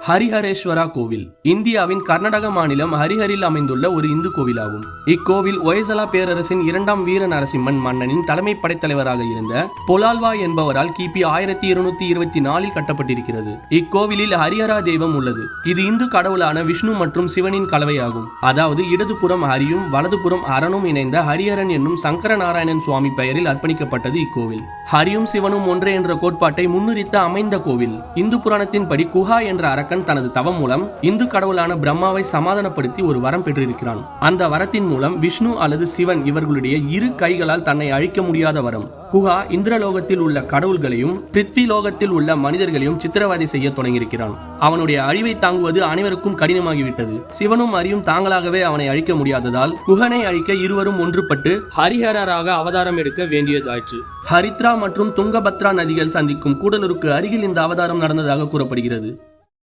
ஹரிஹரேஸ்வரா கோவில் இந்தியாவின் கர்நாடக மாநிலம் ஹரிஹரில் அமைந்துள்ள ஒரு இந்து கோவிலாகும். இக்கோவில் ஒயசலா பேரரசின் 2ஆம் வீர நரசிம்மன் மன்னனின் தலைமை படைத்தலைவராக இருந்த பொலால்வா என்பவரால் கிபி 1224 கட்டப்பட்டிருக்கிறது. இக்கோவிலில் ஹரிஹரா தெய்வம் உள்ளது. இது இந்து கடவுளான விஷ்ணு மற்றும் சிவனின் கலவையாகும். அதாவது இடதுபுறம் ஹரியும் வலதுபுறம் அரணும் இணைந்த ஹரிஹரன் என்னும் சங்கர நாராயணன் சுவாமி பெயரில் அர்ப்பணிக்கப்பட்டது இக்கோவில். ஹரியும் சிவனும் ஒன்றே என்ற கோட்பாட்டை முன்னிறுத்த அமைந்த கோவில். இந்து புராணத்தின்படி குஹா என்ற அரக்கன் தனது தவம் மூலம் இந்து கடவுளான பிரம்மாவை சமாதானப்படுத்தி ஒரு வரம் பெற்றிருக்கிறான். அந்த வரத்தின் மூலம் விஷ்ணு அல்லது சிவன் இவர்களுடைய இரு கைகளால் தன்னை அழிக்க முடியாத வரம். குஹா இந்திரலோகத்தில் உள்ள கடவுள்களையும் பிருத்வி லோகத்தில் உள்ள மனிதர்களையும் சித்திரவதை செய்ய தொடங்கியிருக்கிறான். அவனுடைய அழிவை தாங்குவது அனைவருக்கும் கடினமாகிவிட்டது. சிவனும் ஹரியும் தாங்களாகவே அவனை அழிக்க முடியாததால் குஹனை அழிக்க இருவரும் ஒன்றுபட்டு ஹரிஹரராக அவதாரம் எடுக்க வேண்டியதாயிற்று. ஹரித்ரா மற்றும் துங்கபத்ரா நதிகள் சந்திக்கும் கூடலூருக்கு அருகில் இந்த அவதாரம் நடந்ததாக கூறப்படுகிறது.